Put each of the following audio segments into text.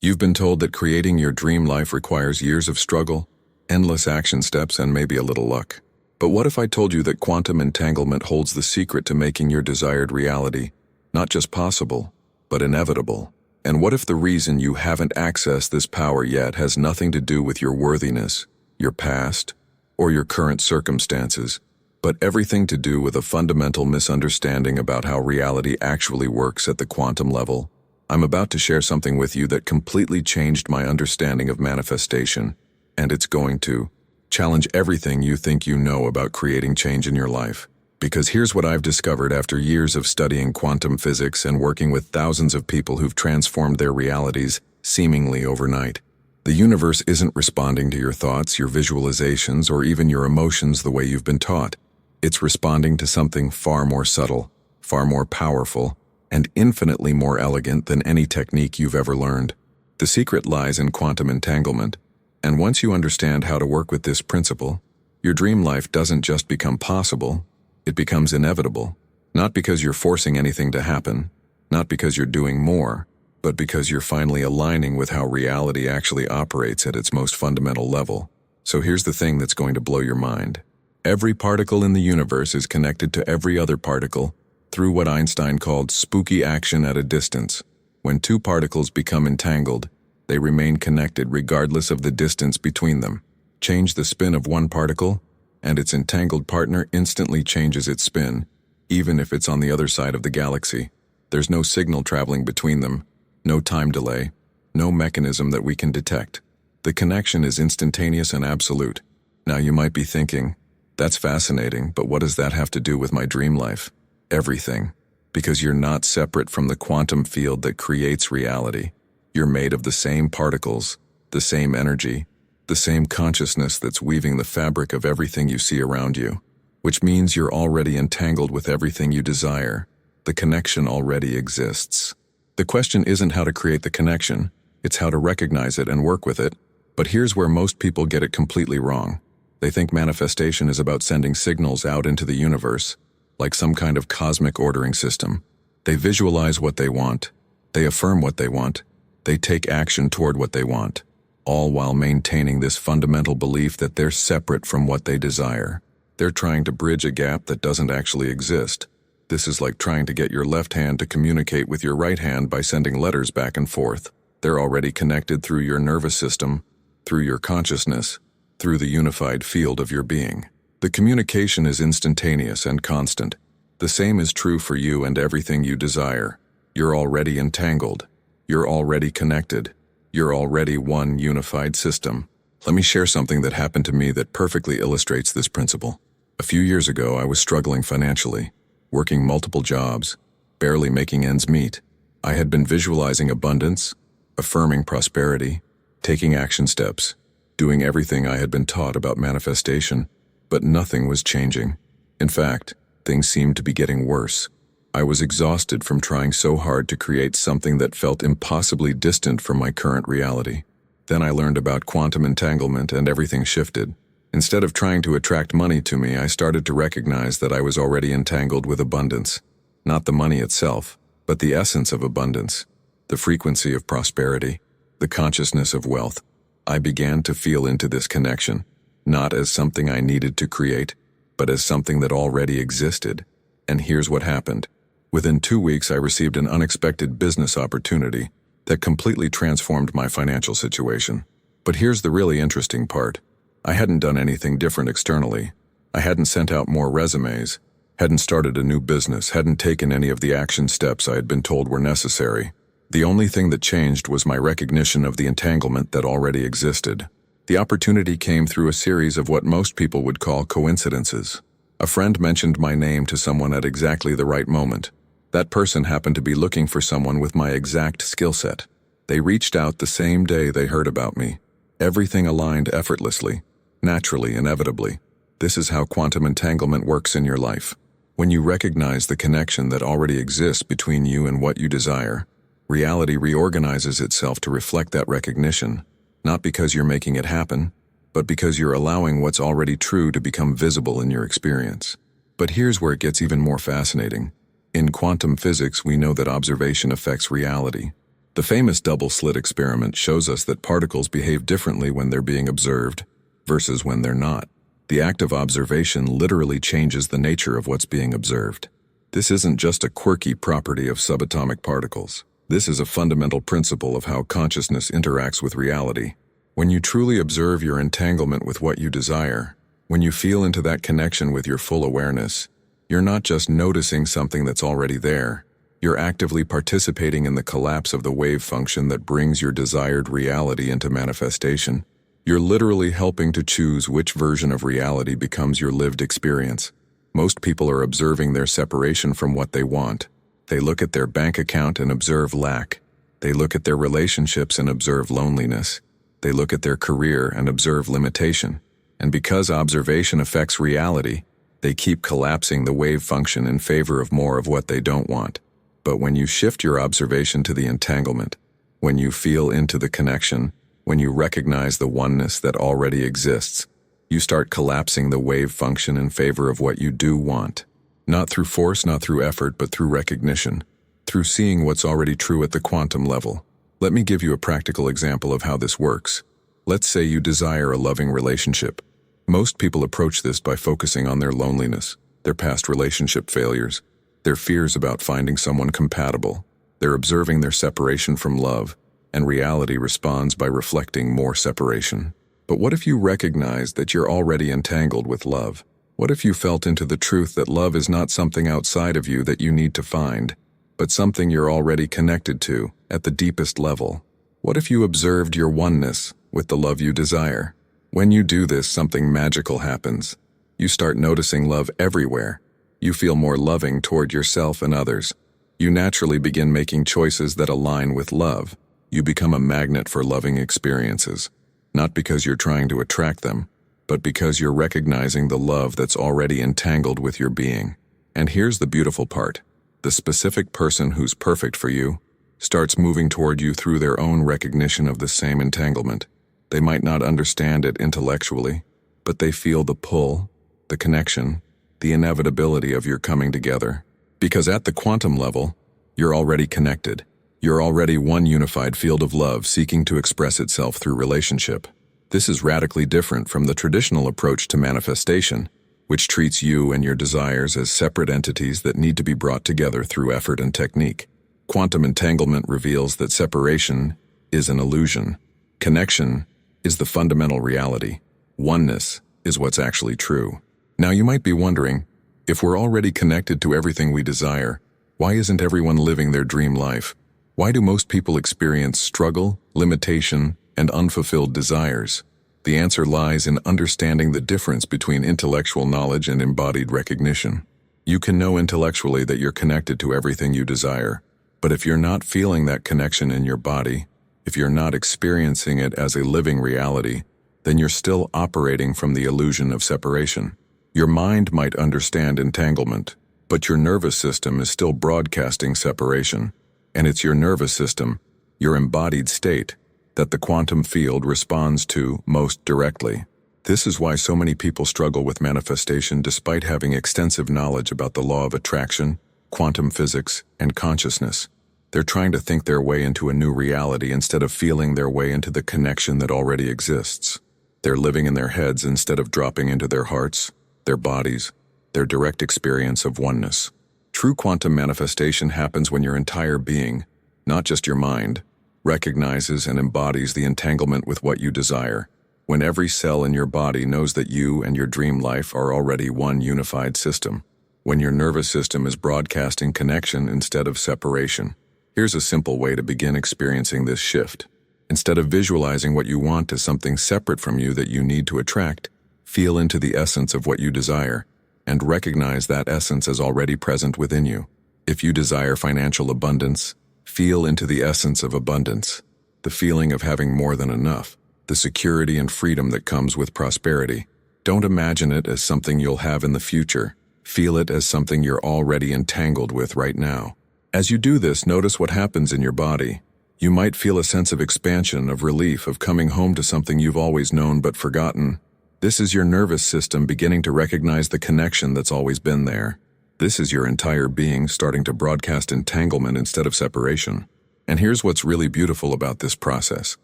You've been told that creating your dream life requires years of struggle, endless action steps, and maybe a little luck. But what if I told you that quantum entanglement holds the secret to making your desired reality not just possible, but inevitable? And what if the reason you haven't accessed this power yet has nothing to do with your worthiness, your past, or your current circumstances, but everything to do with a fundamental misunderstanding about how reality actually works at the quantum level? I'm about to share something with you that completely changed my understanding of manifestation, and it's going to challenge everything you think you know about creating change in your life. Because here's what I've discovered after years of studying quantum physics and working with thousands of people who've transformed their realities seemingly overnight. The universe isn't responding to your thoughts, your visualizations, or even your emotions the way you've been taught. It's responding to something far more subtle, far more powerful, and infinitely more elegant than any technique you've ever learned. The secret lies in quantum entanglement, and once you understand how to work with this principle, your dream life doesn't just become possible, it becomes inevitable. Not because you're forcing anything to happen, not because you're doing more, but because you're finally aligning with how reality actually operates at its most fundamental level. So here's the thing that's going to blow your mind. Every particle in the universe is connected to every other particle through what Einstein called spooky action at a distance. When two particles become entangled, they remain connected regardless of the distance between them. Change the spin of one particle, and its entangled partner instantly changes its spin, even if it's on the other side of the galaxy. There's no signal traveling between them, no time delay, no mechanism that we can detect. The connection is instantaneous and absolute. Now you might be thinking, that's fascinating, but what does that have to do with my dream life? Everything. Because you're not separate from the quantum field that creates reality. You're made of the same particles, the same energy, the same consciousness that's weaving the fabric of everything you see around you. Which means you're already entangled with everything you desire. The connection already exists. The question isn't how to create the connection, it's how to recognize it and work with it. But here's where most people get it completely wrong. They think manifestation is about sending signals out into the universe, like some kind of cosmic ordering system. They visualize what they want, they affirm what they want, they take action toward what they want, all while maintaining this fundamental belief that they're separate from what they desire. They're trying to bridge a gap that doesn't actually exist. This is like trying to get your left hand to communicate with your right hand by sending letters back and forth. They're already connected through your nervous system, through your consciousness, through the unified field of your being. The communication is instantaneous and constant. The same is true for you and everything you desire. You're already entangled. You're already connected. You're already one unified system. Let me share something that happened to me that perfectly illustrates this principle. A few years ago, I was struggling financially, working multiple jobs, barely making ends meet. I had been visualizing abundance, affirming prosperity, taking action steps, doing everything I had been taught about manifestation, but nothing was changing. In fact, things seemed to be getting worse. I was exhausted from trying so hard to create something that felt impossibly distant from my current reality. Then I learned about quantum entanglement and everything shifted. Instead of trying to attract money to me, I started to recognize that I was already entangled with abundance. Not the money itself, but the essence of abundance, the frequency of prosperity, the consciousness of wealth. I began to feel into this connection, not as something I needed to create, but as something that already existed. And here's what happened. Within 2 weeks, I received an unexpected business opportunity that completely transformed my financial situation. But here's the really interesting part. I hadn't done anything different externally. I hadn't sent out more resumes, hadn't started a new business, hadn't taken any of the action steps I had been told were necessary. The only thing that changed was my recognition of the entanglement that already existed. The opportunity came through a series of what most people would call coincidences. A friend mentioned my name to someone at exactly the right moment. That person happened to be looking for someone with my exact skill set. They reached out the same day they heard about me. Everything aligned effortlessly, naturally, inevitably. This is how quantum entanglement works in your life. When you recognize the connection that already exists between you and what you desire, reality reorganizes itself to reflect that recognition, not because you're making it happen, but because you're allowing what's already true to become visible in your experience. But here's where it gets even more fascinating. In quantum physics, we know that observation affects reality. The famous double-slit experiment shows us that particles behave differently when they're being observed versus when they're not. The act of observation literally changes the nature of what's being observed. This isn't just a quirky property of subatomic particles. This is a fundamental principle of how consciousness interacts with reality. When you truly observe your entanglement with what you desire, when you feel into that connection with your full awareness, you're not just noticing something that's already there. You're actively participating in the collapse of the wave function that brings your desired reality into manifestation. You're literally helping to choose which version of reality becomes your lived experience. Most people are observing their separation from what they want. They look at their bank account and observe lack. They look at their relationships and observe loneliness. They look at their career and observe limitation. And because observation affects reality, they keep collapsing the wave function in favor of more of what they don't want. But when you shift your observation to the entanglement, when you feel into the connection, when you recognize the oneness that already exists, you start collapsing the wave function in favor of what you do want. Not through force, not through effort, but through recognition, through seeing what's already true at the quantum level. Let me give you a practical example of how this works. Let's say you desire a loving relationship. Most people approach this by focusing on their loneliness, their past relationship failures, their fears about finding someone compatible. They're observing their separation from love, and reality responds by reflecting more separation. But what if you recognize that you're already entangled with love? What if you felt into the truth that love is not something outside of you that you need to find, but something you're already connected to at the deepest level? What if you observed your oneness with the love you desire? When you do this, something magical happens. You start noticing love everywhere. You feel more loving toward yourself and others. You naturally begin making choices that align with love. You become a magnet for loving experiences, not because you're trying to attract them, but because you're recognizing the love that's already entangled with your being. And here's the beautiful part. The specific person who's perfect for you starts moving toward you through their own recognition of the same entanglement. They might not understand it intellectually, but they feel the pull, the connection, the inevitability of your coming together. Because at the quantum level, you're already connected. You're already one unified field of love seeking to express itself through relationship. This is radically different from the traditional approach to manifestation, which treats you and your desires as separate entities that need to be brought together through effort and technique. Quantum entanglement reveals that separation is an illusion. Connection is the fundamental reality. Oneness is what's actually true. Now you might be wondering, if we're already connected to everything we desire, why isn't everyone living their dream life? Why do most people experience struggle, limitation, and unfulfilled desires? The answer lies in understanding the difference between intellectual knowledge and embodied recognition. You can know intellectually that you're connected to everything you desire, but if you're not feeling that connection in your body, if you're not experiencing it as a living reality, then you're still operating from the illusion of separation. Your mind might understand entanglement, but your nervous system is still broadcasting separation. And it's your nervous system, your embodied state, that the quantum field responds to most directly. This is why so many people struggle with manifestation despite having extensive knowledge about the law of attraction, quantum physics, and consciousness. They're trying to think their way into a new reality instead of feeling their way into the connection that already exists. They're living in their heads instead of dropping into their hearts, their bodies, their direct experience of oneness. True quantum manifestation happens when your entire being, not just your mind, recognizes and embodies the entanglement with what you desire. When every cell in your body knows that you and your dream life are already one unified system. When your nervous system is broadcasting connection instead of separation. Here's a simple way to begin experiencing this shift. Instead of visualizing what you want as something separate from you that you need to attract, feel into the essence of what you desire, and recognize that essence as already present within you. If you desire financial abundance, feel into the essence of abundance, the feeling of having more than enough, the security and freedom that comes with prosperity. Don't imagine it as something you'll have in the future. Feel it as something you're already entangled with right now. As you do this, notice what happens in your body. You might feel a sense of expansion, of relief, of coming home to something you've always known but forgotten. This is your nervous system beginning to recognize the connection that's always been there. This is your entire being starting to broadcast entanglement instead of separation. And here's what's really beautiful about this process.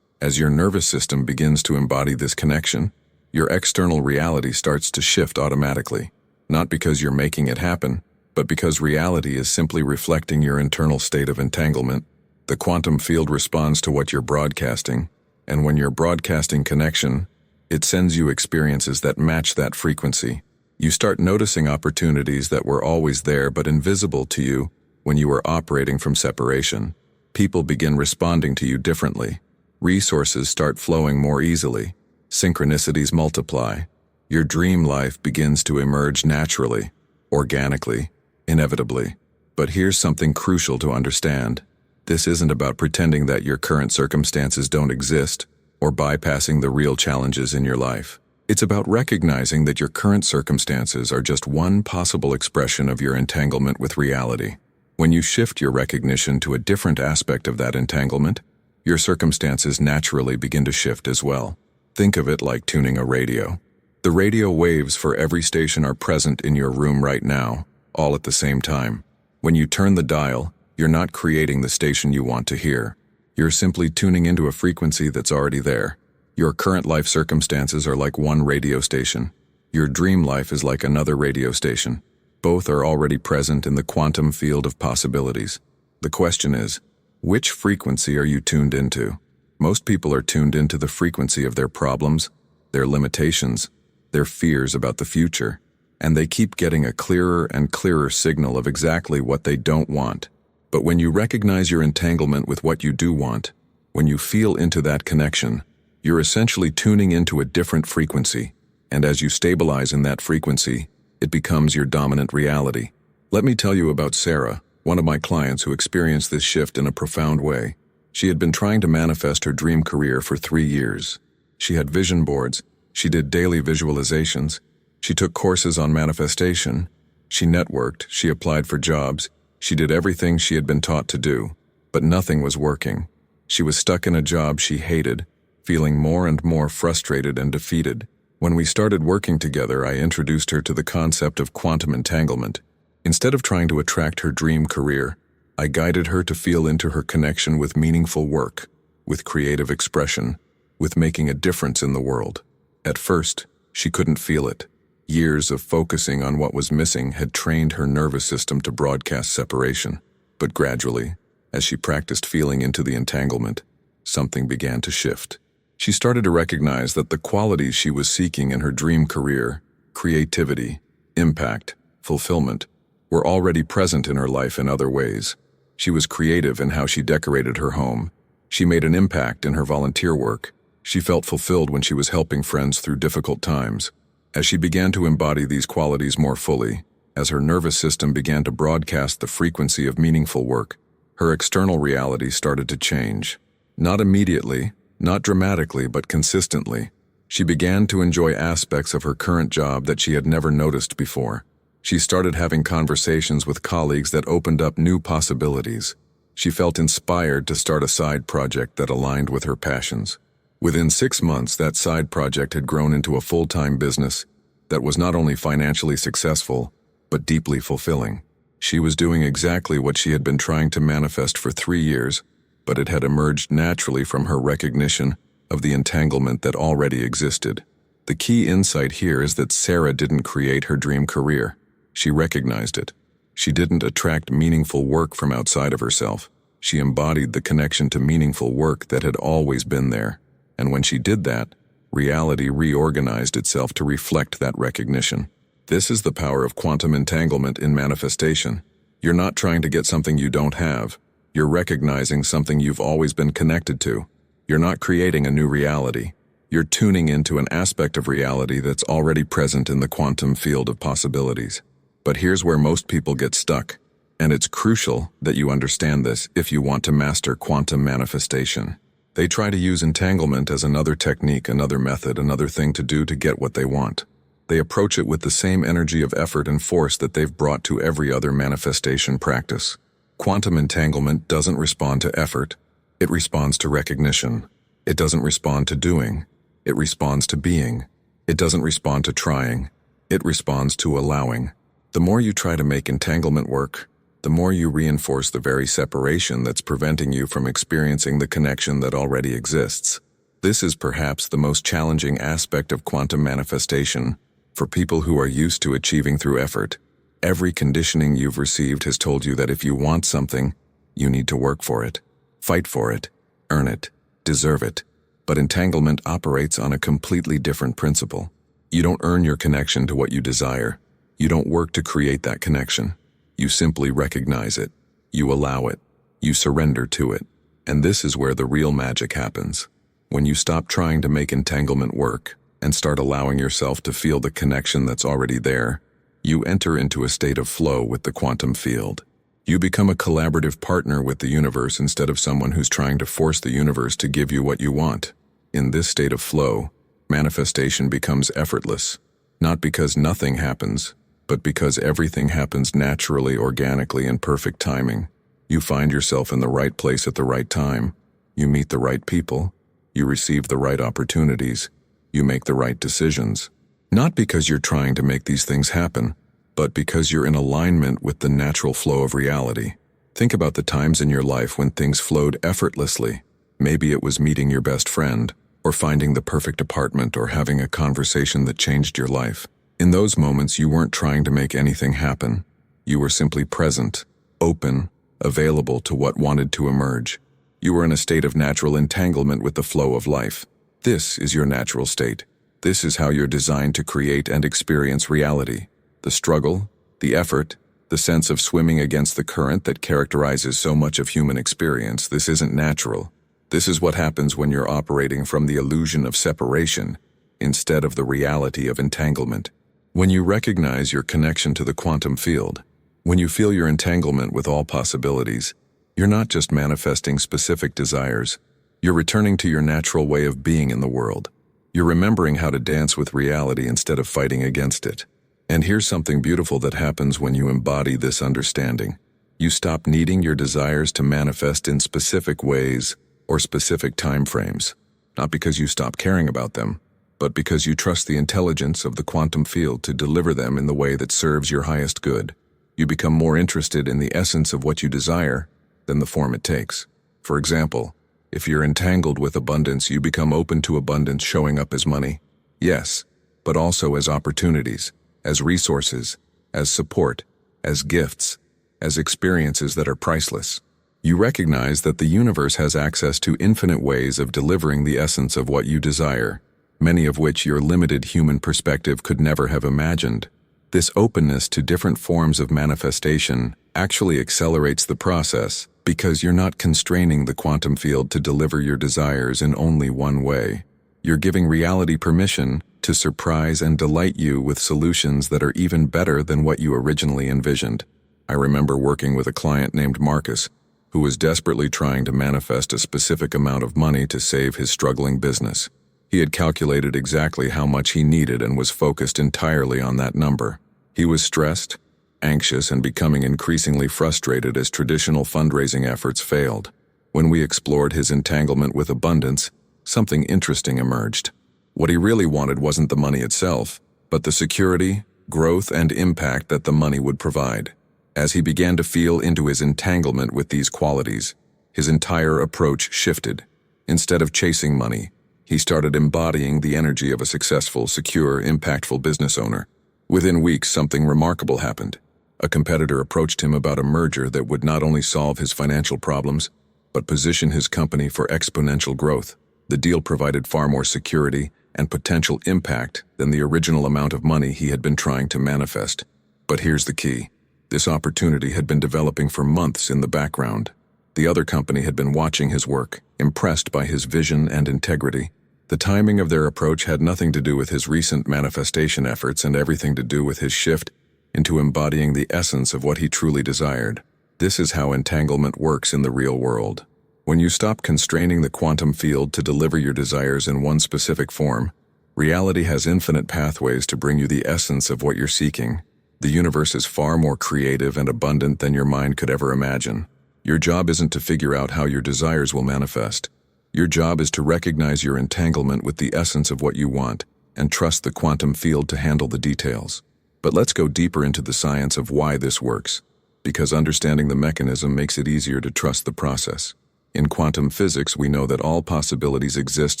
As your nervous system begins to embody this connection, your external reality starts to shift automatically, not because you're making it happen, but because reality is simply reflecting your internal state of entanglement. The quantum field responds to what you're broadcasting, and when you're broadcasting connection, it sends you experiences that match that frequency. You start noticing opportunities that were always there but invisible to you when you were operating from separation. People begin responding to you differently. Resources start flowing more easily. Synchronicities multiply. Your dream life begins to emerge naturally, organically, inevitably. But here's something crucial to understand. This isn't about pretending that your current circumstances don't exist or bypassing the real challenges in your life. It's about recognizing that your current circumstances are just one possible expression of your entanglement with reality. When you shift your recognition to a different aspect of that entanglement, your circumstances naturally begin to shift as well. Think of it like tuning a radio. The radio waves for every station are present in your room right now, all at the same time. When you turn the dial, you're not creating the station you want to hear. You're simply tuning into a frequency that's already there. Your current life circumstances are like one radio station. Your dream life is like another radio station. Both are already present in the quantum field of possibilities. The question is, which frequency are you tuned into? Most people are tuned into the frequency of their problems, their limitations, their fears about the future, and they keep getting a clearer and clearer signal of exactly what they don't want. But when you recognize your entanglement with what you do want, when you feel into that connection, you're essentially tuning into a different frequency, and as you stabilize in that frequency, it becomes your dominant reality. Let me tell you about Sarah, one of my clients who experienced this shift in a profound way. She had been trying to manifest her dream career for 3 years. She had vision boards, she did daily visualizations, she took courses on manifestation, she networked, she applied for jobs, she did everything she had been taught to do, but nothing was working. She was stuck in a job she hated, feeling more and more frustrated and defeated. When we started working together, I introduced her to the concept of quantum entanglement. Instead of trying to attract her dream career, I guided her to feel into her connection with meaningful work, with creative expression, with making a difference in the world. At first, she couldn't feel it. Years of focusing on what was missing had trained her nervous system to broadcast separation. But gradually, as she practiced feeling into the entanglement, something began to shift. She started to recognize that the qualities she was seeking in her dream career, creativity, impact, fulfillment, were already present in her life in other ways. She was creative in how she decorated her home. She made an impact in her volunteer work. She felt fulfilled when she was helping friends through difficult times. As she began to embody these qualities more fully, as her nervous system began to broadcast the frequency of meaningful work, her external reality started to change. Not immediately, not dramatically, but consistently. She began to enjoy aspects of her current job that she had never noticed before. She started having conversations with colleagues that opened up new possibilities. She felt inspired to start a side project that aligned with her passions. Within 6 months, that side project had grown into a full-time business that was not only financially successful, but deeply fulfilling. She was doing exactly what she had been trying to manifest for 3 years, but it had emerged naturally from her recognition of the entanglement that already existed. The key insight here is that Sarah didn't create her dream career. She recognized it. She didn't attract meaningful work from outside of herself. She embodied the connection to meaningful work that had always been there. And when she did that, reality reorganized itself to reflect that recognition. This is the power of quantum entanglement in manifestation. You're not trying to get something you don't have. You're recognizing something you've always been connected to. You're not creating a new reality. You're tuning into an aspect of reality that's already present in the quantum field of possibilities. But here's where most people get stuck, and it's crucial that you understand this if you want to master quantum manifestation. They try to use entanglement as another technique, another method, another thing to do to get what they want. They approach it with the same energy of effort and force that they've brought to every other manifestation practice. Quantum entanglement doesn't respond to effort, it responds to recognition. It doesn't respond to doing, it responds to being. It doesn't respond to trying, it responds to allowing. The more you try to make entanglement work, the more you reinforce the very separation that's preventing you from experiencing the connection that already exists. This is perhaps the most challenging aspect of quantum manifestation for people who are used to achieving through effort. Every conditioning you've received has told you that if you want something, you need to work for it, fight for it, earn it, deserve it. But entanglement operates on a completely different principle. You don't earn your connection to what you desire. You don't work to create that connection. You simply recognize it. You allow it. You surrender to it. And this is where the real magic happens. When you stop trying to make entanglement work and start allowing yourself to feel the connection that's already there, you enter into a state of flow with the quantum field. You become a collaborative partner with the universe instead of someone who's trying to force the universe to give you what you want. In this state of flow, manifestation becomes effortless, not because nothing happens, but because everything happens naturally, organically, in perfect timing. You find yourself in the right place at the right time. You meet the right people. You receive the right opportunities. You make the right decisions. Not because you're trying to make these things happen, but because you're in alignment with the natural flow of reality. Think about the times in your life when things flowed effortlessly. Maybe it was meeting your best friend, or finding the perfect apartment, or having a conversation that changed your life. In those moments, you weren't trying to make anything happen. You were simply present, open, available to what wanted to emerge. You were in a state of natural entanglement with the flow of life. This is your natural state. This is how you're designed to create and experience reality. The struggle, the effort, the sense of swimming against the current that characterizes so much of human experience, this isn't natural. This is what happens when you're operating from the illusion of separation instead of the reality of entanglement. When you recognize your connection to the quantum field, when you feel your entanglement with all possibilities, you're not just manifesting specific desires, you're returning to your natural way of being in the world. You're remembering how to dance with reality instead of fighting against it. And here's something beautiful that happens when you embody this understanding. You stop needing your desires to manifest in specific ways or specific time frames, not because you stop caring about them, but because you trust the intelligence of the quantum field to deliver them in the way that serves your highest good. You become more interested in the essence of what you desire than the form it takes. For example, if you're entangled with abundance, you become open to abundance showing up as money. Yes, but also as opportunities, as resources, as support, as gifts, as experiences that are priceless. You recognize that the universe has access to infinite ways of delivering the essence of what you desire, many of which your limited human perspective could never have imagined. This openness to different forms of manifestation actually accelerates the process because you're not constraining the quantum field to deliver your desires in only one way. You're giving reality permission to surprise and delight you with solutions that are even better than what you originally envisioned. I remember working with a client named Marcus, who was desperately trying to manifest a specific amount of money to save his struggling business. He had calculated exactly how much he needed and was focused entirely on that number. He was stressed, anxious, and becoming increasingly frustrated as traditional fundraising efforts failed. When we explored his entanglement with abundance, something interesting emerged. What he really wanted wasn't the money itself, but the security, growth, and impact that the money would provide. As he began to feel into his entanglement with these qualities, his entire approach shifted. Instead of chasing money, he started embodying the energy of a successful, secure, impactful business owner. Within weeks, something remarkable happened. A competitor approached him about a merger that would not only solve his financial problems, but position his company for exponential growth. The deal provided far more security and potential impact than the original amount of money he had been trying to manifest. But here's the key. This opportunity had been developing for months in the background. The other company had been watching his work, impressed by his vision and integrity. The timing of their approach had nothing to do with his recent manifestation efforts and everything to do with his shift into embodying the essence of what he truly desired. This is how entanglement works in the real world. When you stop constraining the quantum field to deliver your desires in one specific form, reality has infinite pathways to bring you the essence of what you're seeking. The universe is far more creative and abundant than your mind could ever imagine. Your job isn't to figure out how your desires will manifest. Your job is to recognize your entanglement with the essence of what you want and trust the quantum field to handle the details. But let's go deeper into the science of why this works. because understanding the mechanism makes it easier to trust the process. In quantum physics, we know that all possibilities exist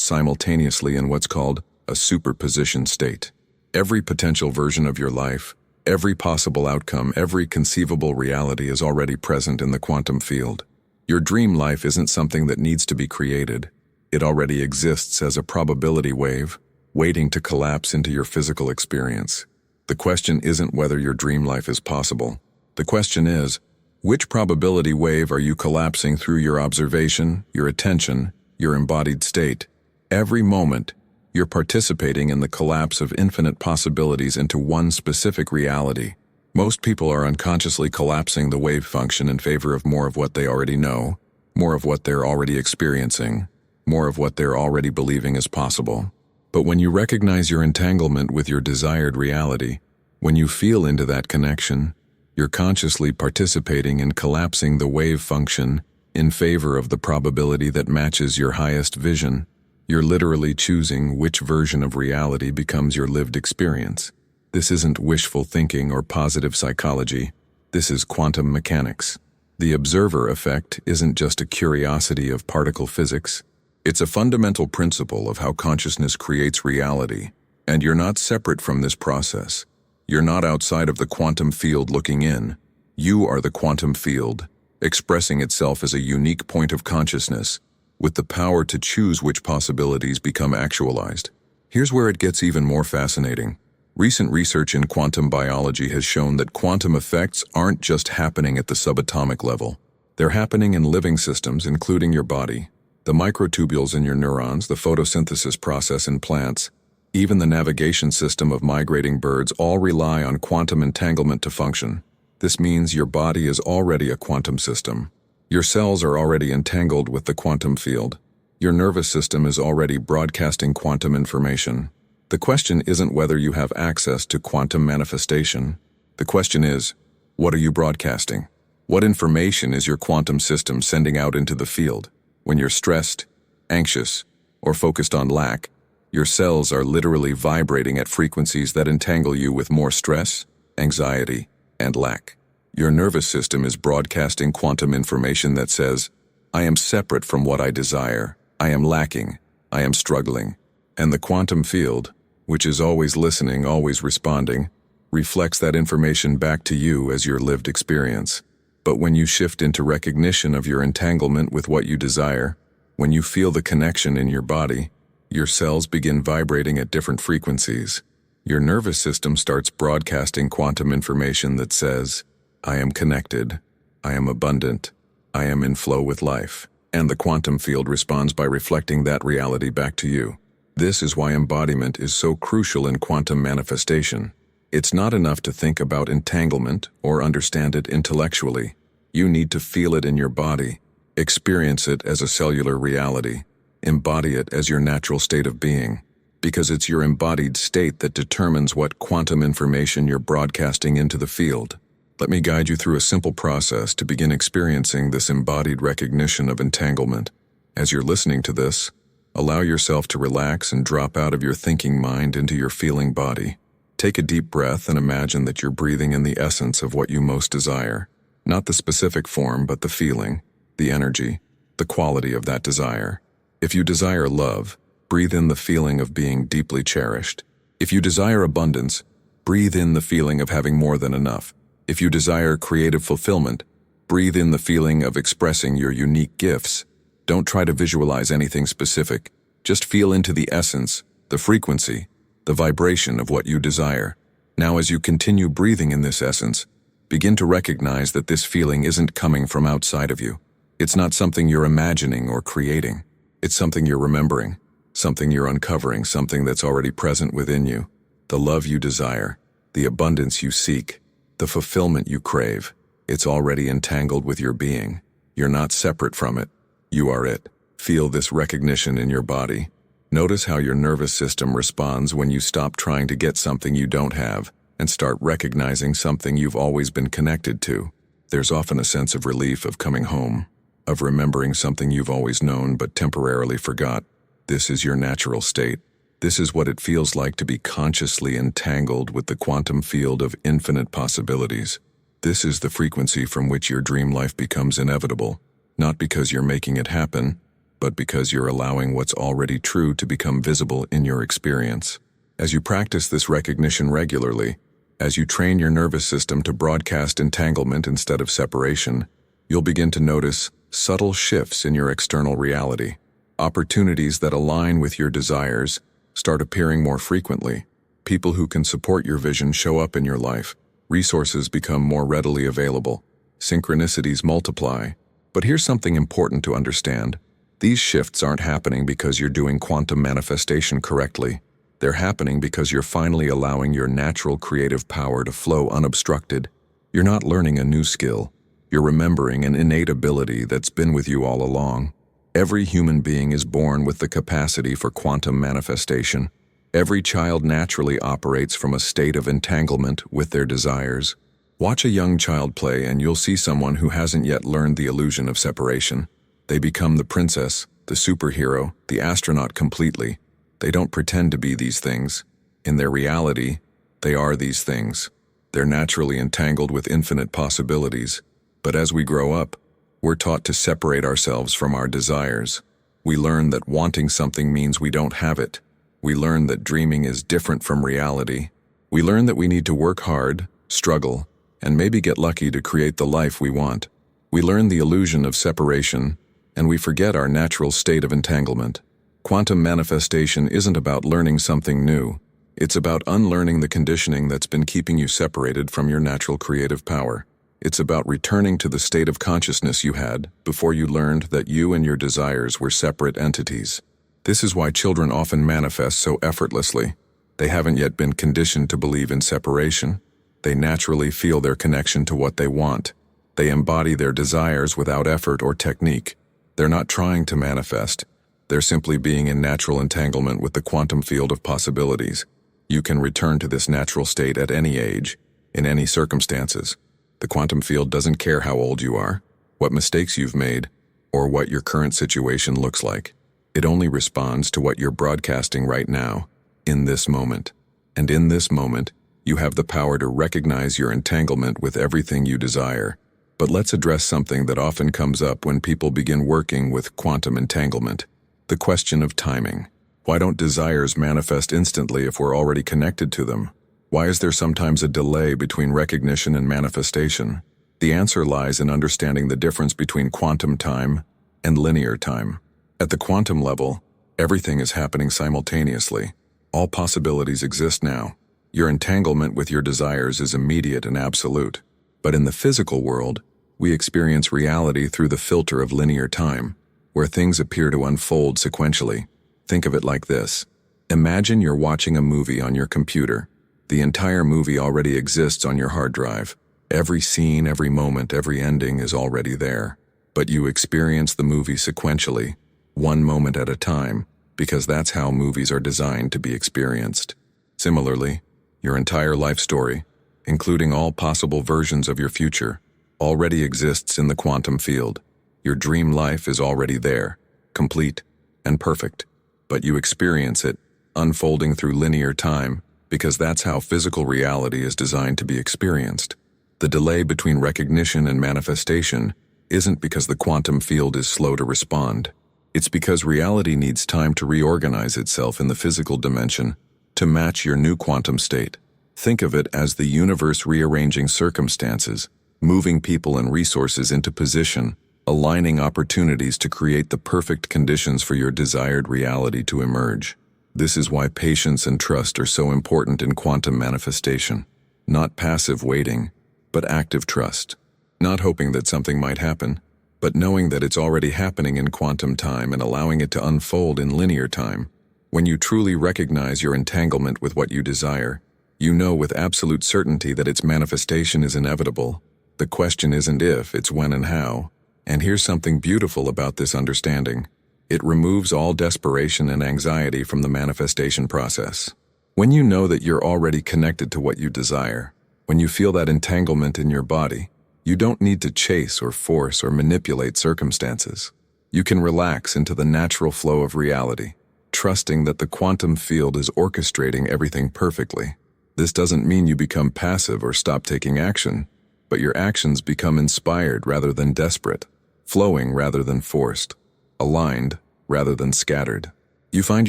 simultaneously in what's called a superposition state. Every potential version of your life, every possible outcome, every conceivable reality is already present in the quantum field. Your dream life isn't something that needs to be created. It already exists as a probability wave, waiting to collapse into your physical experience. The question isn't whether your dream life is possible. The question is, which probability wave are you collapsing through your observation, your attention, your embodied state? Every moment, you're participating in the collapse of infinite possibilities into one specific reality. Most people are unconsciously collapsing the wave function in favor of more of what they already know, more of what they're already experiencing, more of what they're already believing is possible. But when you recognize your entanglement with your desired reality, when you feel into that connection, you're consciously participating in collapsing the wave function in favor of the probability that matches your highest vision. You're literally choosing which version of reality becomes your lived experience. This isn't wishful thinking or positive psychology. This is quantum mechanics. The observer effect isn't just a curiosity of particle physics. It's a fundamental principle of how consciousness creates reality, and you're not separate from this process. You're not outside of the quantum field looking in. You are the quantum field, expressing itself as a unique point of consciousness, with the power to choose which possibilities become actualized. Here's where it gets even more fascinating. Recent research in quantum biology has shown that quantum effects aren't just happening at the subatomic level. They're happening in living systems, including your body, the microtubules in your neurons, the photosynthesis process in plants, even the navigation system of migrating birds all rely on quantum entanglement to function. This means your body is already a quantum system. Your cells are already entangled with the quantum field. Your nervous system is already broadcasting quantum information. The question isn't whether you have access to quantum manifestation. The question is, what are you broadcasting? What information is your quantum system sending out into the field? When you're stressed, anxious, or focused on lack, your cells are literally vibrating at frequencies that entangle you with more stress, anxiety, and lack. Your nervous system is broadcasting quantum information that says, I am separate from what I desire, I am lacking, I am struggling. And the quantum field, which is always listening, always responding, reflects that information back to you as your lived experience. But when you shift into recognition of your entanglement with what you desire, when you feel the connection in your body, your cells begin vibrating at different frequencies. Your nervous system starts broadcasting quantum information that says, I am connected, I am abundant, I am in flow with life. And the quantum field responds by reflecting that reality back to you. This is why embodiment is so crucial in quantum manifestation. It's not enough to think about entanglement or understand it intellectually. You need to feel it in your body, experience it as a cellular reality, embody it as your natural state of being, because it's your embodied state that determines what quantum information you're broadcasting into the field. Let me guide you through a simple process to begin experiencing this embodied recognition of entanglement. As you're listening to this, allow yourself to relax and drop out of your thinking mind into your feeling body. Take a deep breath and imagine that you're breathing in the essence of what you most desire. Not the specific form, but the feeling, the energy, the quality of that desire. If you desire love, breathe in the feeling of being deeply cherished. If you desire abundance, breathe in the feeling of having more than enough. If you desire creative fulfillment, breathe in the feeling of expressing your unique gifts. Don't try to visualize anything specific. Just feel into the essence, the frequency, the vibration of what you desire. Now, as you continue breathing in this essence, begin to recognize that this feeling isn't coming from outside of you. It's not something you're imagining or creating. It's something you're remembering, something you're uncovering, something that's already present within you. The love you desire, the abundance you seek, the fulfillment you crave. It's already entangled with your being. You're not separate from it. You are it. Feel this recognition in your body. Notice how your nervous system responds when you stop trying to get something you don't have and start recognizing something you've always been connected to. There's often a sense of relief of coming home, of remembering something you've always known but temporarily forgot. This is your natural state. This is what it feels like to be consciously entangled with the quantum field of infinite possibilities. This is the frequency from which your dream life becomes inevitable, not because you're making it happen, but because you're allowing what's already true to become visible in your experience. As you practice this recognition regularly, as you train your nervous system to broadcast entanglement instead of separation, you'll begin to notice subtle shifts in your external reality. Opportunities that align with your desires start appearing more frequently. People who can support your vision show up in your life. Resources become more readily available. Synchronicities multiply. But here's something important to understand. These shifts aren't happening because you're doing quantum manifestation correctly. They're happening because you're finally allowing your natural creative power to flow unobstructed. You're not learning a new skill. You're remembering an innate ability that's been with you all along. Every human being is born with the capacity for quantum manifestation. Every child naturally operates from a state of entanglement with their desires. Watch a young child play and you'll see someone who hasn't yet learned the illusion of separation. They become the princess, the superhero, the astronaut completely. They don't pretend to be these things. In their reality, they are these things. They're naturally entangled with infinite possibilities. But as we grow up, we're taught to separate ourselves from our desires. We learn that wanting something means we don't have it. We learn that dreaming is different from reality. We learn that we need to work hard, struggle, and maybe get lucky to create the life we want. We learn the illusion of separation, and we forget our natural state of entanglement. Quantum manifestation isn't about learning something new. It's about unlearning the conditioning that's been keeping you separated from your natural creative power. It's about returning to the state of consciousness you had before you learned that you and your desires were separate entities. This is why children often manifest so effortlessly. They haven't yet been conditioned to believe in separation. They naturally feel their connection to what they want. They embody their desires without effort or technique. They're not trying to manifest. They're simply being in natural entanglement with the quantum field of possibilities. You can return to this natural state at any age, in any circumstances. The quantum field doesn't care how old you are, what mistakes you've made, or what your current situation looks like. It only responds to what you're broadcasting right now, in this moment. And in this moment, you have the power to recognize your entanglement with everything you desire. But let's address something that often comes up when people begin working with quantum entanglement. The question of timing. Why don't desires manifest instantly if we're already connected to them? Why is there sometimes a delay between recognition and manifestation? The answer lies in understanding the difference between quantum time and linear time. At the quantum level, everything is happening simultaneously. All possibilities exist now. Your entanglement with your desires is immediate and absolute. But in the physical world, we experience reality through the filter of linear time, where things appear to unfold sequentially. Think of it like this. Imagine you're watching a movie on your computer. The entire movie already exists on your hard drive. Every scene, every moment, every ending is already there. But you experience the movie sequentially, one moment at a time, because that's how movies are designed to be experienced. Similarly, your entire life story, including all possible versions of your future, already exists in the quantum field. Your dream life is already there, complete and perfect, but you experience it, unfolding through linear time, because that's how physical reality is designed to be experienced. The delay between recognition and manifestation isn't because the quantum field is slow to respond. It's because reality needs time to reorganize itself in the physical dimension to match your new quantum state. Think of it as the universe rearranging circumstances, moving people and resources into position, aligning opportunities to create the perfect conditions for your desired reality to emerge. This is why patience and trust are so important in quantum manifestation. Not passive waiting, but active trust. Not hoping that something might happen, but knowing that it's already happening in quantum time and allowing it to unfold in linear time. When you truly recognize your entanglement with what you desire, you know with absolute certainty that its manifestation is inevitable. The question isn't if, it's when and how. And here's something beautiful about this understanding. It removes all desperation and anxiety from the manifestation process. When you know that you're already connected to what you desire, when you feel that entanglement in your body, you don't need to chase or force or manipulate circumstances. You can relax into the natural flow of reality, trusting that the quantum field is orchestrating everything perfectly. This doesn't mean you become passive or stop taking action. but your actions become inspired rather than desperate, flowing rather than forced, aligned rather than scattered. You find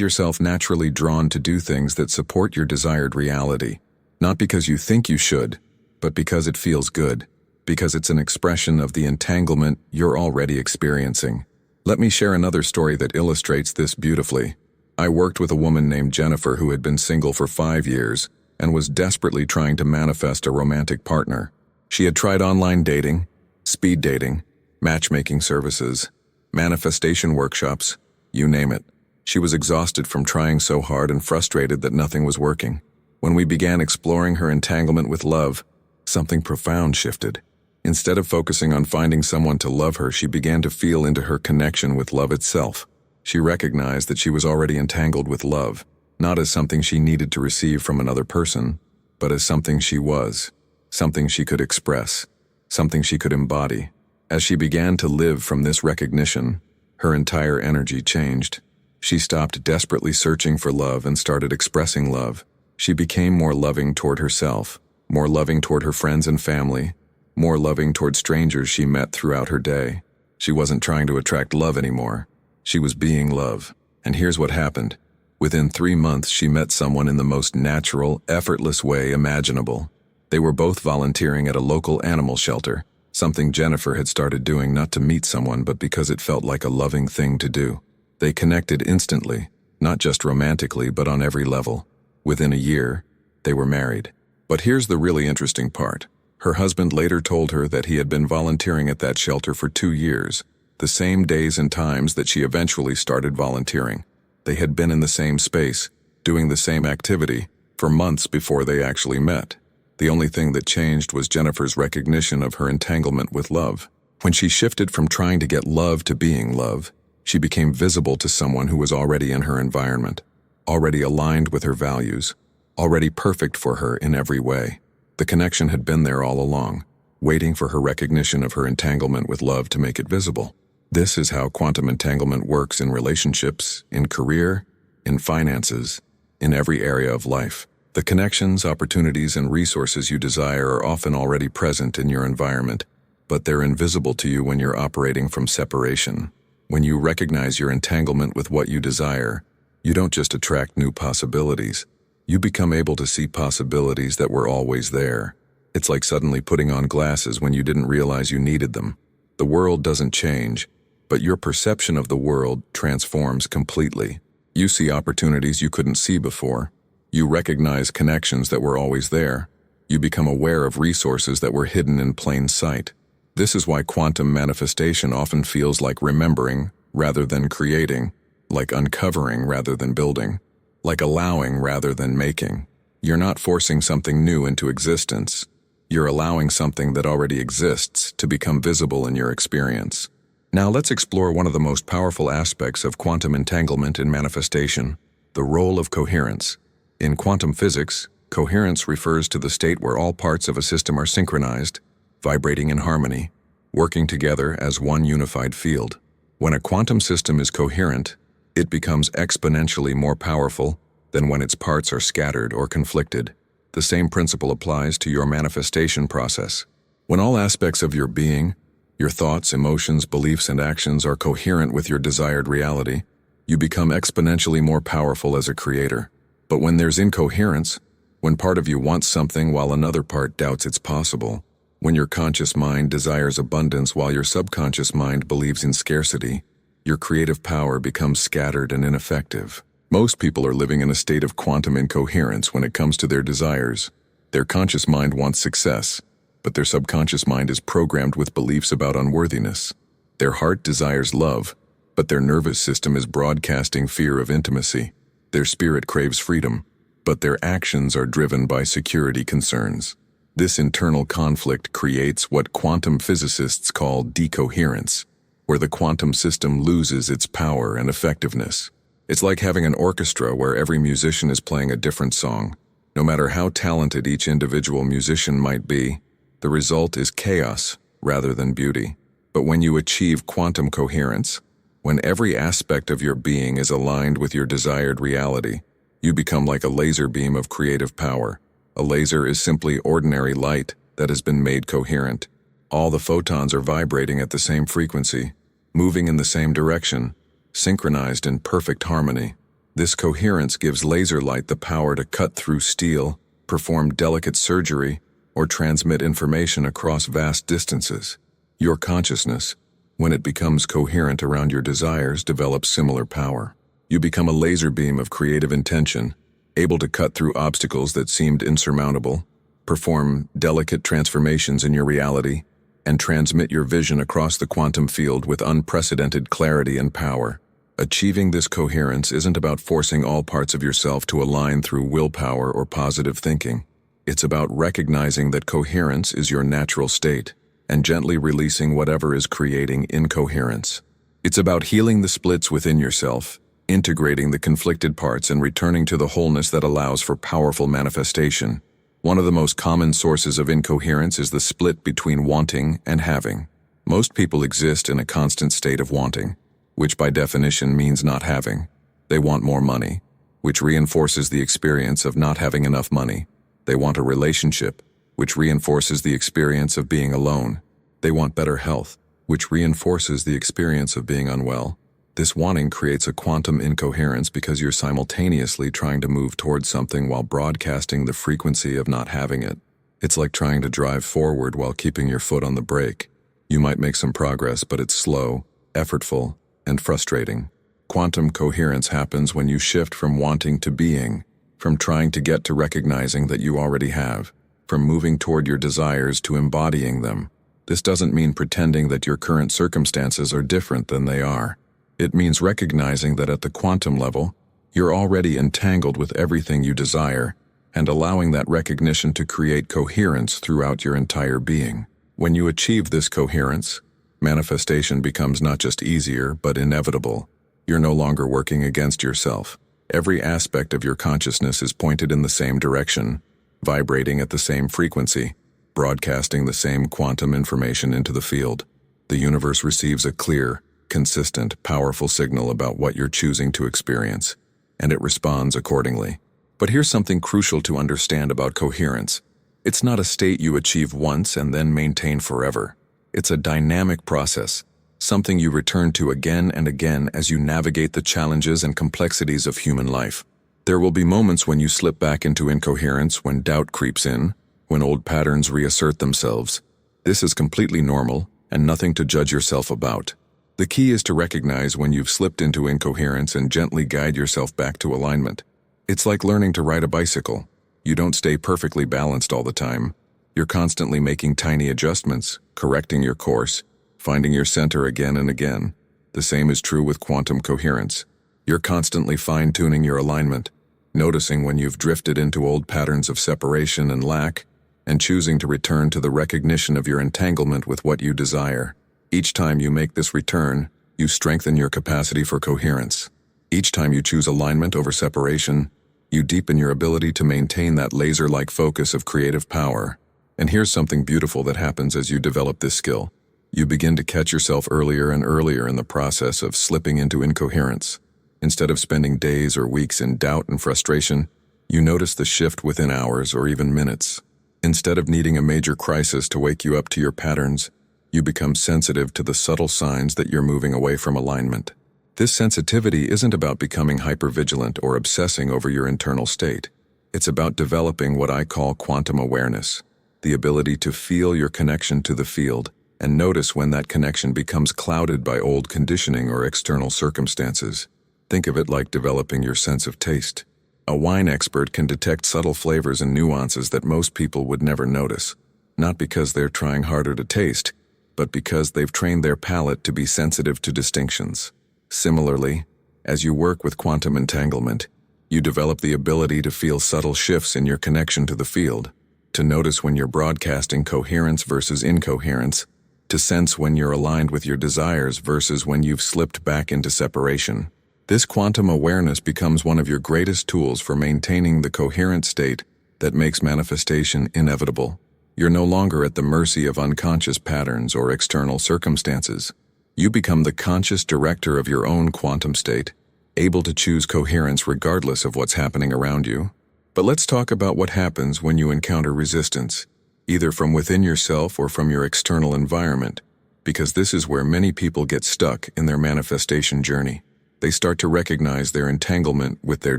yourself naturally drawn to do things that support your desired reality, not because you think you should, but because it feels good, because it's an expression of the entanglement you're already experiencing. Let me share another story that illustrates this beautifully. I worked with a woman named Jennifer who had been single for 5 years and was desperately trying to manifest a romantic partner. She had tried online dating, speed dating, matchmaking services, manifestation workshops, you name it. She was exhausted from trying so hard and frustrated that nothing was working. When we began exploring her entanglement with love, something profound shifted. Instead of focusing on finding someone to love her, she began to feel into her connection with love itself. She recognized that she was already entangled with love, not as something she needed to receive from another person, but as something she was, something she could express, something she could embody. As she began to live from this recognition, her entire energy changed. She stopped desperately searching for love and started expressing love. She became more loving toward herself, more loving toward her friends and family, more loving toward strangers she met throughout her day. She wasn't trying to attract love anymore. She was being love. And here's what happened. Within 3 months, she met someone in the most natural, effortless way imaginable. They were both volunteering at a local animal shelter, something Jennifer had started doing not to meet someone but because it felt like a loving thing to do. They connected instantly, not just romantically but on every level. Within a year, they were married. But here's the really interesting part. Her husband later told her that he had been volunteering at that shelter for 2 years, the same days and times that she eventually started volunteering. They had been in the same space, doing the same activity, for months before they actually met. The only thing that changed was Jennifer's recognition of her entanglement with love. When she shifted from trying to get love to being love, she became visible to someone who was already in her environment, already aligned with her values, already perfect for her in every way. The connection had been there all along, waiting for her recognition of her entanglement with love to make it visible. This is how quantum entanglement works in relationships, in career, in finances, in every area of life. The connections, opportunities, and resources you desire are often already present in your environment, but they're invisible to you when you're operating from separation. When you recognize your entanglement with what you desire, you don't just attract new possibilities. You become able to see possibilities that were always there. It's like suddenly putting on glasses when you didn't realize you needed them. The world doesn't change, but your perception of the world transforms completely. You see opportunities you couldn't see before. You recognize connections that were always there. You become aware of resources that were hidden in plain sight. This is why quantum manifestation often feels like remembering rather than creating, like uncovering rather than building, like allowing rather than making. You're not forcing something new into existence. You're allowing something that already exists to become visible in your experience. Now let's explore one of the most powerful aspects of quantum entanglement in manifestation, the role of coherence. In quantum physics, coherence refers to the state where all parts of a system are synchronized, vibrating in harmony, working together as one unified field. When a quantum system is coherent, it becomes exponentially more powerful than when its parts are scattered or conflicted. The same principle applies to your manifestation process. When all aspects of your being, your thoughts, emotions, beliefs, and actions are coherent with your desired reality, you become exponentially more powerful as a creator. But when there's incoherence, when part of you wants something while another part doubts it's possible, when your conscious mind desires abundance while your subconscious mind believes in scarcity, your creative power becomes scattered and ineffective. Most people are living in a state of quantum incoherence when it comes to their desires. Their conscious mind wants success, but their subconscious mind is programmed with beliefs about unworthiness. Their heart desires love, but their nervous system is broadcasting fear of intimacy. Their spirit craves freedom, but their actions are driven by security concerns. This internal conflict creates what quantum physicists call decoherence, where the quantum system loses its power and effectiveness. It's like having an orchestra where every musician is playing a different song. No matter how talented each individual musician might be, the result is chaos rather than beauty. But when you achieve quantum coherence, when every aspect of your being is aligned with your desired reality, you become like a laser beam of creative power. A laser is simply ordinary light, that has been made coherent. All the photons are vibrating at the same frequency, moving in the same direction, synchronized in perfect harmony. This coherence gives laser light the power to cut through steel, perform delicate surgery, or transmit information across vast distances. Your consciousness, when it becomes coherent around your desires, develops similar power. You become a laser beam of creative intention, able to cut through obstacles that seemed insurmountable, perform delicate transformations in your reality, and transmit your vision across the quantum field with unprecedented clarity and power. Achieving this coherence isn't about forcing all parts of yourself to align through willpower or positive thinking. It's about recognizing that coherence is your natural state and gently releasing whatever is creating incoherence. It's about healing the splits within yourself, integrating the conflicted parts, and returning to the wholeness that allows for powerful manifestation. One of the most common sources of incoherence is the split between wanting and having. Most people exist in a constant state of wanting, which by definition means not having. They want more money, which reinforces the experience of not having enough money. They want a relationship, which reinforces the experience of being alone. They want better health, which reinforces the experience of being unwell. This wanting creates a quantum incoherence because you're simultaneously trying to move towards something while broadcasting the frequency of not having it. It's like trying to drive forward while keeping your foot on the brake. You might make some progress, but it's slow, effortful, and frustrating. Quantum coherence happens when you shift from wanting to being, from trying to get to recognizing that you already have, from moving toward your desires to embodying them. This doesn't mean pretending that your current circumstances are different than they are. It means recognizing that at the quantum level, you're already entangled with everything you desire, and allowing that recognition to create coherence throughout your entire being. When you achieve this coherence, manifestation becomes not just easier, but inevitable. You're no longer working against yourself. Every aspect of your consciousness is pointed in the same direction, vibrating at the same frequency, broadcasting the same quantum information into the field. The universe receives a clear, consistent, powerful signal about what you're choosing to experience, and it responds accordingly. But here's something crucial to understand about coherence. It's not a state you achieve once and then maintain forever. It's a dynamic process, something you return to again and again as you navigate the challenges and complexities of human life. There will be moments when you slip back into incoherence, when doubt creeps in, when old patterns reassert themselves. This is completely normal and nothing to judge yourself about. The key is to recognize when you've slipped into incoherence and gently guide yourself back to alignment. It's like learning to ride a bicycle. You don't stay perfectly balanced all the time. You're constantly making tiny adjustments, correcting your course, finding your center again and again. The same is true with quantum coherence. You're constantly fine-tuning your alignment, noticing when you've drifted into old patterns of separation and lack, and choosing to return to the recognition of your entanglement with what you desire. Each time you make this return, you strengthen your capacity for coherence. Each time you choose alignment over separation, you deepen your ability to maintain that laser-like focus of creative power. And here's something beautiful that happens as you develop this skill. You begin to catch yourself earlier and earlier in the process of slipping into incoherence. Instead of spending days or weeks in doubt and frustration, you notice the shift within hours or even minutes. Instead of needing a major crisis to wake you up to your patterns, you become sensitive to the subtle signs that you're moving away from alignment. This sensitivity isn't about becoming hypervigilant or obsessing over your internal state. It's about developing what I call quantum awareness, the ability to feel your connection to the field and notice when that connection becomes clouded by old conditioning or external circumstances. Think of it like developing your sense of taste. A wine expert can detect subtle flavors and nuances that most people would never notice, not because they're trying harder to taste, but because they've trained their palate to be sensitive to distinctions. Similarly, as you work with quantum entanglement, you develop the ability to feel subtle shifts in your connection to the field, to notice when you're broadcasting coherence versus incoherence, to sense when you're aligned with your desires versus when you've slipped back into separation. This quantum awareness becomes one of your greatest tools for maintaining the coherent state that makes manifestation inevitable. You're no longer at the mercy of unconscious patterns or external circumstances. You become the conscious director of your own quantum state, able to choose coherence regardless of what's happening around you. But let's talk about what happens when you encounter resistance. either from within yourself or from your external environment, because this is where many people get stuck in their manifestation journey. They start to recognize their entanglement with their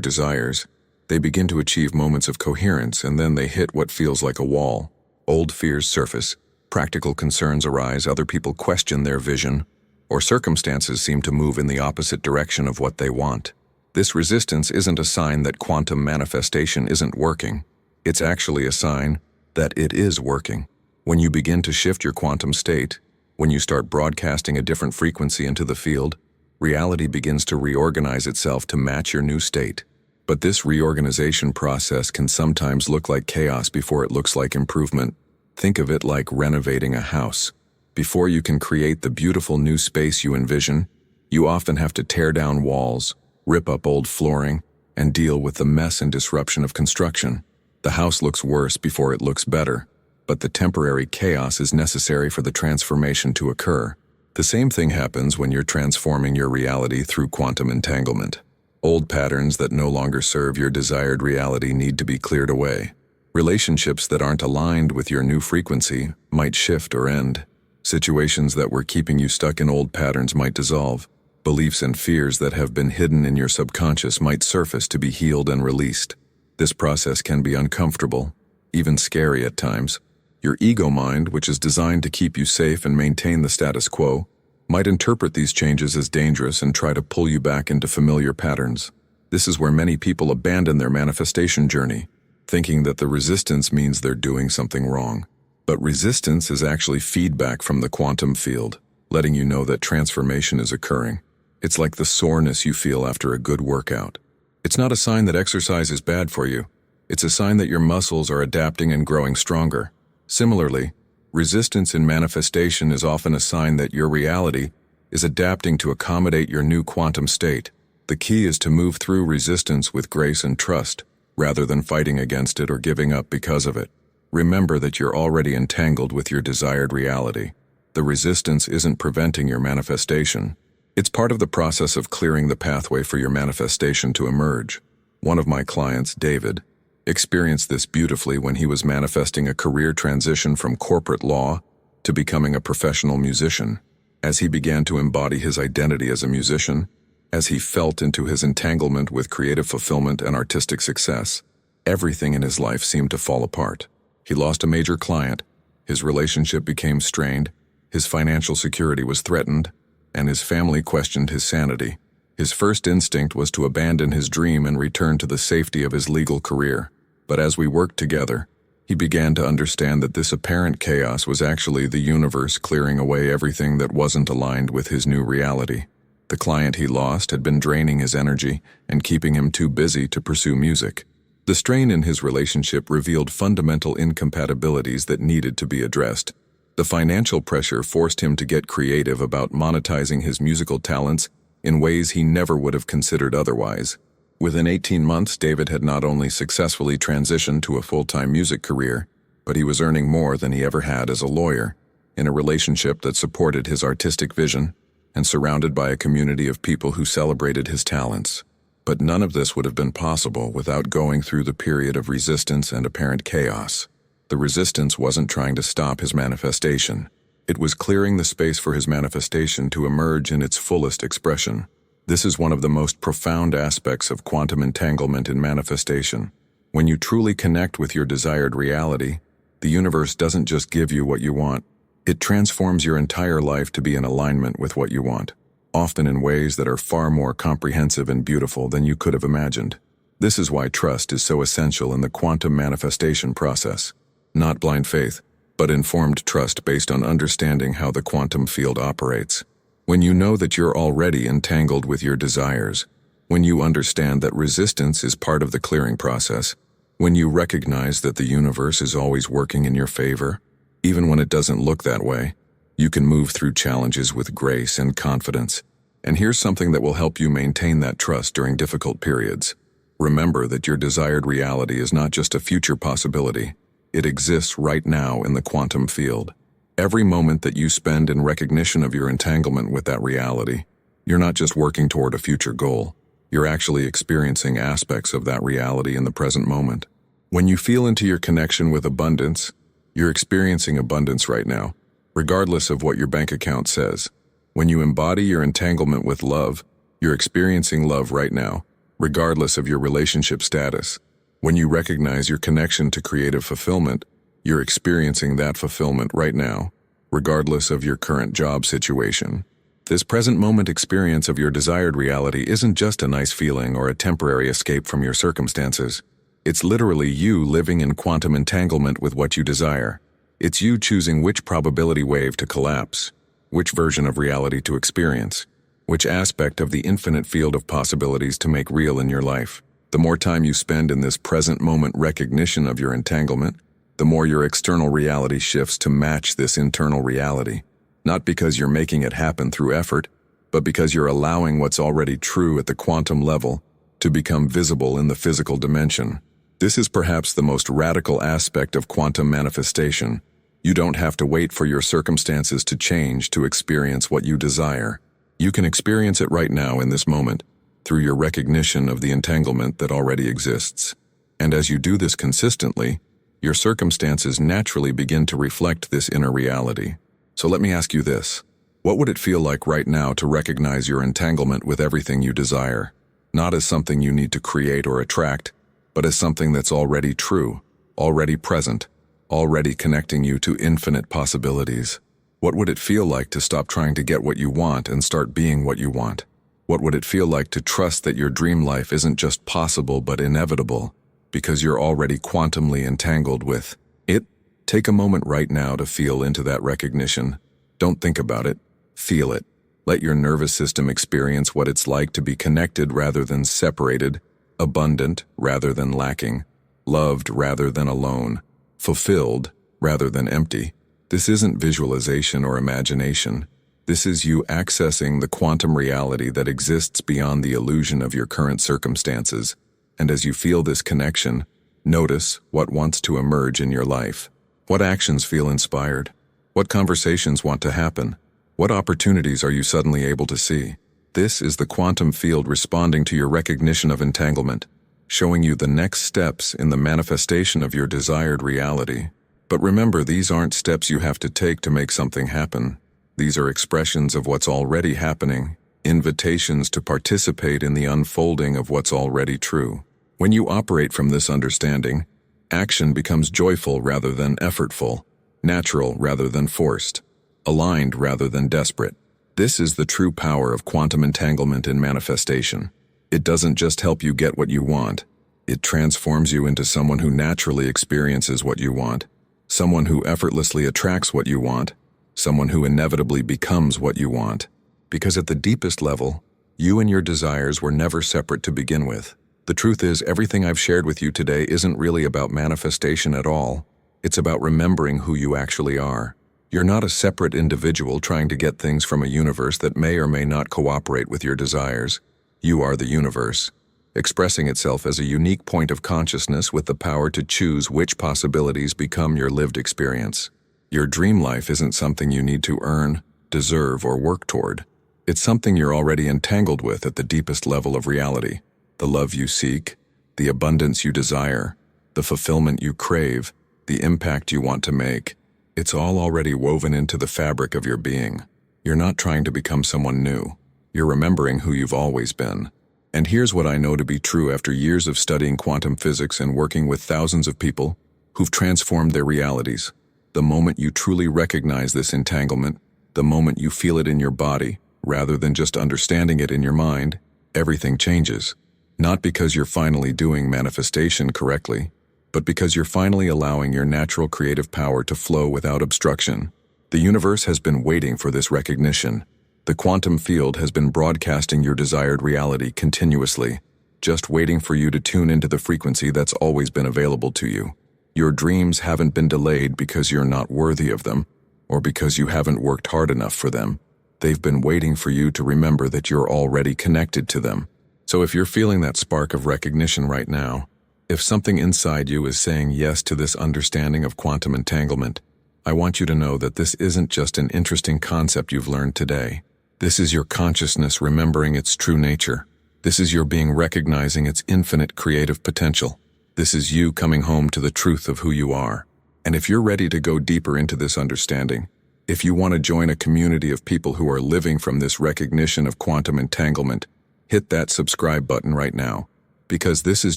desires. They begin to achieve moments of coherence, and then they hit what feels like a wall. Old fears surface, practical concerns arise, other people question their vision, or circumstances seem to move in the opposite direction of what they want. This resistance isn't a sign that quantum manifestation isn't working. It's actually a sign that it is working. When you begin to shift your quantum state, when you start broadcasting a different frequency into the field, reality begins to reorganize itself to match your new state. But this reorganization process can sometimes look like chaos before it looks like improvement. Think of it like renovating a house. Before you can create the beautiful new space you envision, you often have to tear down walls, rip up old flooring, and deal with the mess and disruption of construction. The house looks worse before it looks better, but the temporary chaos is necessary for the transformation to occur. The same thing happens when you're transforming your reality through quantum entanglement. Old patterns that no longer serve your desired reality need to be cleared away. Relationships that aren't aligned with your new frequency might shift or end. Situations that were keeping you stuck in old patterns might dissolve. Beliefs and fears that have been hidden in your subconscious might surface to be healed and released. This process can be uncomfortable, even scary at times. Your ego mind, which is designed to keep you safe and maintain the status quo, might interpret these changes as dangerous and try to pull you back into familiar patterns. This is where many people abandon their manifestation journey, thinking that the resistance means they're doing something wrong. But resistance is actually feedback from the quantum field, letting you know that transformation is occurring. It's like the soreness you feel after a good workout. It's not a sign that exercise is bad for you. It's a sign that your muscles are adapting and growing stronger. Similarly, resistance in manifestation is often a sign that your reality is adapting to accommodate your new quantum state. The key is to move through resistance with grace and trust, rather than fighting against it or giving up because of it. Remember that you're already entangled with your desired reality. The resistance isn't preventing your manifestation. It's part of the process of clearing the pathway for your manifestation to emerge. One of my clients, David, experienced this beautifully when he was manifesting a career transition from corporate law to becoming a professional musician. As he began to embody his identity as a musician, as he felt into his entanglement with creative fulfillment and artistic success, everything in his life seemed to fall apart. He lost a major client, his relationship became strained, his financial security was threatened, and his family questioned his sanity. His first instinct was to abandon his dream and return to the safety of his legal career. But as we worked together, he began to understand that this apparent chaos was actually the universe clearing away everything that wasn't aligned with his new reality. The client he lost had been draining his energy and keeping him too busy to pursue music. The strain in his relationship revealed fundamental incompatibilities that needed to be addressed. The financial pressure forced him to get creative about monetizing his musical talents in ways he never would have considered otherwise. Within 18 months, David had not only successfully transitioned to a full-time music career, but he was earning more than he ever had as a lawyer, in a relationship that supported his artistic vision, and surrounded by a community of people who celebrated his talents. But none of this would have been possible without going through the period of resistance and apparent chaos. The resistance wasn't trying to stop his manifestation. It was clearing the space for his manifestation to emerge in its fullest expression. This is one of the most profound aspects of quantum entanglement in manifestation. When you truly connect with your desired reality, the universe doesn't just give you what you want. It transforms your entire life to be in alignment with what you want, often in ways that are far more comprehensive and beautiful than you could have imagined. This is why trust is so essential in the quantum manifestation process. Not blind faith, but informed trust based on understanding how the quantum field operates. When you know that you're already entangled with your desires, when you understand that resistance is part of the clearing process, when you recognize that the universe is always working in your favor, even when it doesn't look that way, you can move through challenges with grace and confidence. And here's something that will help you maintain that trust during difficult periods. Remember that your desired reality is not just a future possibility. It exists right now in the quantum field. Every moment that you spend in recognition of your entanglement with that reality, you're not just working toward a future goal. You're actually experiencing aspects of that reality in the present moment. When you feel into your connection with abundance, You're experiencing abundance right now, regardless of what your bank account says. When you embody your entanglement with love, you're experiencing love right now, regardless of your relationship status. When you recognize your connection to creative fulfillment, you're experiencing that fulfillment right now, regardless of your current job situation. This present moment experience of your desired reality isn't just a nice feeling or a temporary escape from your circumstances. It's literally you living in quantum entanglement with what you desire. It's you choosing which probability wave to collapse, which version of reality to experience, which aspect of the infinite field of possibilities to make real in your life. The more time you spend in this present moment recognition of your entanglement, the more your external reality shifts to match this internal reality. Not because you're making it happen through effort, but because you're allowing what's already true at the quantum level to become visible in the physical dimension. This is perhaps the most radical aspect of quantum manifestation. You don't have to wait for your circumstances to change to experience what you desire. You can experience it right now in this moment, through your recognition of the entanglement that already exists. And as you do this consistently, your circumstances naturally begin to reflect this inner reality. So let me ask you this. What would it feel like right now to recognize your entanglement with everything you desire? Not as something you need to create or attract, but as something that's already true, already present, already connecting you to infinite possibilities. What would it feel like to stop trying to get what you want and start being what you want? What would it feel like to trust that your dream life isn't just possible but inevitable, because you're already quantumly entangled with it? Take a moment right now to feel into that recognition. Don't think about it, feel it. Let your nervous system experience what it's like to be connected rather than separated, abundant rather than lacking, loved rather than alone, fulfilled rather than empty. This isn't visualization or imagination. This is you accessing the quantum reality that exists beyond the illusion of your current circumstances. And as you feel this connection, notice what wants to emerge in your life. What actions feel inspired? What conversations want to happen? What opportunities are you suddenly able to see? This is the quantum field responding to your recognition of entanglement, showing you the next steps in the manifestation of your desired reality. But remember, these aren't steps you have to take to make something happen. These are expressions of what's already happening, invitations to participate in the unfolding of what's already true. When you operate from this understanding, action becomes joyful rather than effortful, natural rather than forced, aligned rather than desperate. This is the true power of quantum entanglement in manifestation. It doesn't just help you get what you want, it transforms you into someone who naturally experiences what you want, someone who effortlessly attracts what you want, someone who inevitably becomes what you want. Because at the deepest level, you and your desires were never separate to begin with. The truth is, everything I've shared with you today isn't really about manifestation at all. It's about remembering who you actually are. You're not a separate individual trying to get things from a universe that may or may not cooperate with your desires. You are the universe, expressing itself as a unique point of consciousness with the power to choose which possibilities become your lived experience. Your dream life isn't something you need to earn, deserve, or work toward. It's something you're already entangled with at the deepest level of reality. The love you seek, the abundance you desire, the fulfillment you crave, the impact you want to make. It's all already woven into the fabric of your being. You're not trying to become someone new. You're remembering who you've always been. And here's what I know to be true after years of studying quantum physics and working with thousands of people who've transformed their realities. The moment you truly recognize this entanglement, the moment you feel it in your body, rather than just understanding it in your mind, everything changes. Not because you're finally doing manifestation correctly, but because you're finally allowing your natural creative power to flow without obstruction. The universe has been waiting for this recognition. The quantum field has been broadcasting your desired reality continuously, just waiting for you to tune into the frequency that's always been available to you. Your dreams haven't been delayed because you're not worthy of them, or because you haven't worked hard enough for them. They've been waiting for you to remember that you're already connected to them. So if you're feeling that spark of recognition right now, if something inside you is saying yes to this understanding of quantum entanglement, I want you to know that this isn't just an interesting concept you've learned today. This is your consciousness remembering its true nature. This is your being recognizing its infinite creative potential. This is you coming home to the truth of who you are. And if you're ready to go deeper into this understanding, if you want to join a community of people who are living from this recognition of quantum entanglement, hit that subscribe button right now, because this is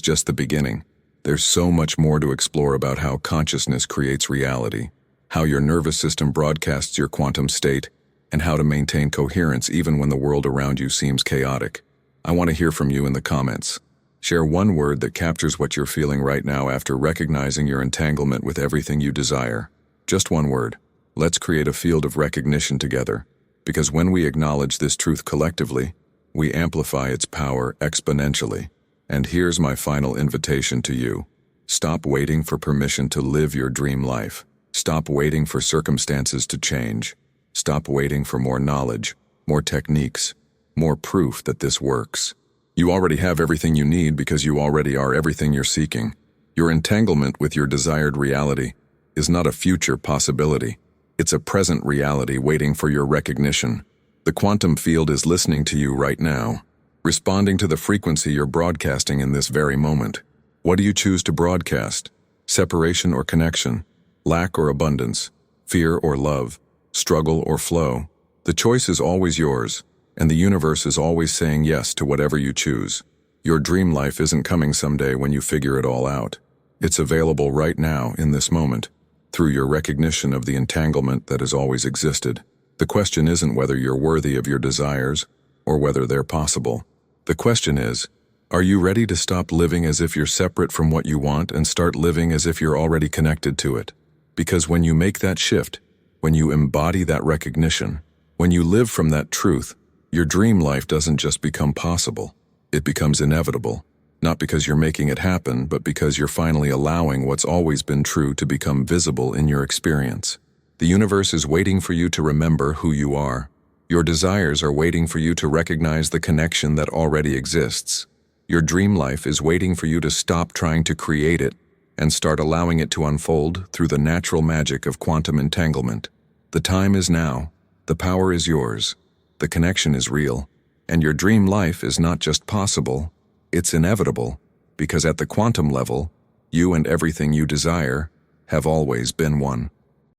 just the beginning. There's so much more to explore about how consciousness creates reality, how your nervous system broadcasts your quantum state, and how to maintain coherence even when the world around you seems chaotic. I want to hear from you in the comments. Share one word that captures what you're feeling right now after recognizing your entanglement with everything you desire. Just one word. Let's create a field of recognition together, because when we acknowledge this truth collectively, we amplify its power exponentially. And here's my final invitation to you. Stop waiting for permission to live your dream life. Stop waiting for circumstances to change. Stop waiting for more knowledge, more techniques, more proof that this works. You already have everything you need because you already are everything you're seeking. Your entanglement with your desired reality is not a future possibility. It's a present reality waiting for your recognition. The quantum field is listening to you right now, responding to the frequency you're broadcasting in this very moment. What do you choose to broadcast? Separation or connection? Lack or abundance? Fear or love? Struggle or flow? The choice is always yours, and the universe is always saying yes to whatever you choose. Your dream life isn't coming someday when you figure it all out. It's available right now in this moment, through your recognition of the entanglement that has always existed. The question isn't whether you're worthy of your desires or whether they're possible. The question is, are you ready to stop living as if you're separate from what you want and start living as if you're already connected to it? Because when you make that shift, when you embody that recognition, when you live from that truth, your dream life doesn't just become possible, it becomes inevitable. Not because you're making it happen, but because you're finally allowing what's always been true to become visible in your experience. The universe is waiting for you to remember who you are. Your desires are waiting for you to recognize the connection that already exists. Your dream life is waiting for you to stop trying to create it and start allowing it to unfold through the natural magic of quantum entanglement. The time is now. The power is yours. The connection is real. And your dream life is not just possible, it's inevitable, because at the quantum level, you and everything you desire have always been one.